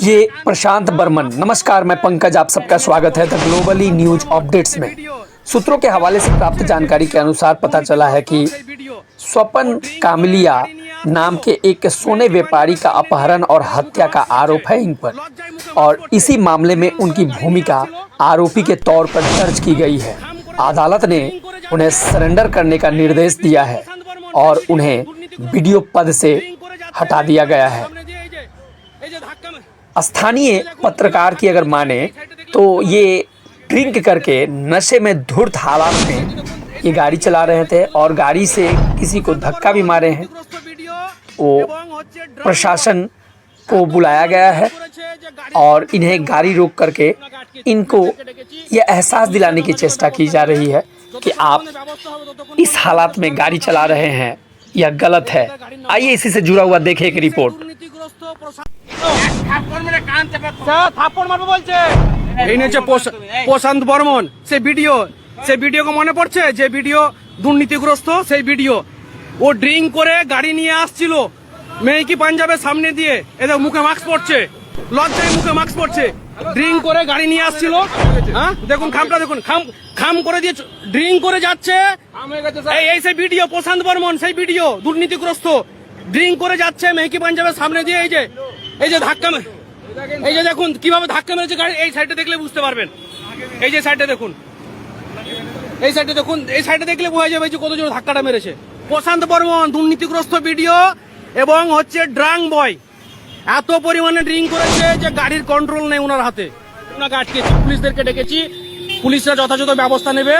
ये प्रशांत बर्मन। नमस्कार, मैं पंकज, आप सबका स्वागत है द ग्लोबली न्यूज अपडेट्स में। सूत्रों के हवाले से प्राप्त जानकारी के अनुसार पता चला है कि स्वपन कामलिया नाम के एक सोने व्यापारी का अपहरण और हत्या का आरोप है इन पर, और इसी मामले में उनकी भूमिका आरोपी के तौर पर दर्ज की गई है। अदालत ने उन्हें सरेंडर करने का निर्देश दिया है और उन्हें वीडियो पद से हटा दिया गया है। स्थानीय पत्रकार की अगर माने तो ये ड्रिंक करके नशे में धुर्त हालात में ये गाड़ी चला रहे थे और गाड़ी से किसी को धक्का भी मारे हैं। वो प्रशासन को बुलाया गया है और इन्हें गाड़ी रोक करके इनको ये एहसास दिलाने की चेष्टा की जा रही है कि आप इस हालात में गाड़ी चला रहे हैं, यह गलत है। आइए इसी से जुड़ा हुआ देखें एक रिपोर्ट। প্রশান্ত বর্মন সেই ভিডিও মনে পড়ছে যে ভিডিও দুর্নীতিগ্রস্ত সেই ভিডিও ও ড্রিঙ্ক করে গাড়ি নিয়ে আসছিল মেয়েকি পাঞ্জাবের সামনে দিয়ে এদের মুখে মাস্ক পড়ছে, লজ্জায় মুখে মাস্ক পড়ছে, ড্রিঙ্ক করে গাড়ি নিয়ে আসছিল। হ্যাঁ দেখুন খামটা দেখুন, খাম করে দিয়ে ড্রিঙ্ক করে যাচ্ছে। এই সেই ভিডিও প্রশান্ত বর্মন সেই ভিডিও দুর্নীতিগ্রস্ত ড্রিঙ্ক করে যাচ্ছে মেয়েকি পাঞ্জাবের সামনে দিয়ে। এই যে ধাক্কা, এই যে দেখুন কিভাবে ধাক্কা মেরেছে গাড়ি। এই সাইডে দেখলে বুঝতে পারবেন, এই যে সাইডে দেখুন, এই সাইডে দেখুন, এই সাইডে দেখলে বোঝা যাবে যে কত জোর ধাক্কাটা মেরেছে। প্রশান্ত বর্মন দুর্নীতিগ্রস্ত ভিডিও এবং হচ্ছে ড্রাং বয় এত পরিমাণে ড্রিঙ্ক করেছে যে গাড়ির কন্ট্রোল নেই ওনার হাতে। ওনাকে আটকেছি, পুলিশদেরকে ডেকেছি, পুলিশরা যথাযথ ব্যবস্থা নেবে।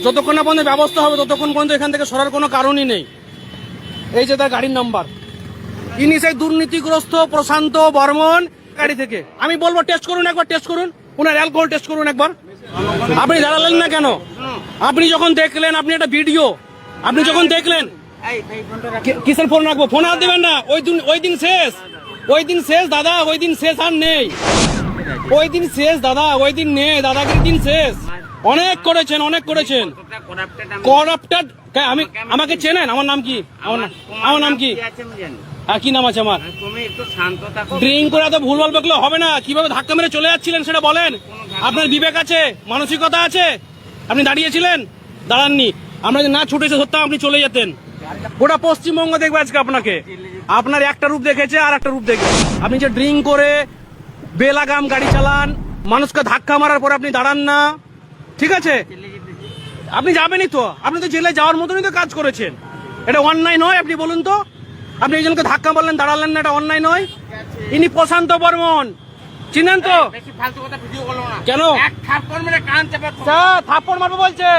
যতক্ষণ না পর্যন্ত ব্যবস্থা হবে ততক্ষণ পর্যন্ত এখান থেকে সরার কোনো কারণই নেই। এই যে তার গাড়ির নাম্বার, ইনি সেই দুর্নীতিগ্রস্ত প্রশান্ত বর্মন গাড়ি থেকে। আমি বলবো টেস্ট করুন, একবার টেস্ট করুন, ওনার অ্যালকোহল টেস্ট করুন একবার। আপনি দাঁড়ালেন না কেন? আপনি যখন দেখলেন, আপনি একটা ভিডিও, আপনি যখন দেখলেন কিসের ফোন রাখবো? ফোন আর দেবেন না। ওই দিন শেষ, ওই দিন শেষ দাদা, ওই দিন শেষ আর নেই। ওই দিন শেষ দাদা, ওই দিন নেই, দাদাগিরির দিন শেষ। অনেক করেছেন, অনেক করেছেন। করাপ্টেড। আমি আমাকে চেনেন? আমার নাম কি? আমার নাম কি? আর কি নাম আছে আমার? ড্রিঙ্ক করে এত ভুলভাল বকলে হবে না। কিভাবে ধাক্কা মেরে চলে যাচ্ছিলেন সেটা বলেন। আপনার বিবেক আছে, মানসিকতা আছে? আপনি দাঁড়িয়েছিলেন? দাঁড়াননি। আমরা যদি না ছুটে এসে ধরতাম আপনি চলে যেতেন। গোটা পশ্চিমবঙ্গ দেখবে আজকে আপনাকে। আপনার একটা রূপ দেখেছে আর একটা রূপ দেখবে। আপনি যে ড্রিঙ্ক করে বেলাগাম গাড়ি চালান, মানুষকে ধাক্কা মারার পরে আপনি দাঁড়ান না, ঠিক আছে? আপনি যাবেনই তো, আপনি তো জেলে যাওয়ার মতনই তো কাজ করেছেন। এটা অন্যায় নয়? আপনি বলুন তো, আপনি একজনকে ধাক্কা মারলেন, দাঁড়ালেন না, এটা অন্যায় নয়? ইনি প্রশান্ত বর্মন, চিনেন তো? কেন থাপ্পড় মারবো বলছে?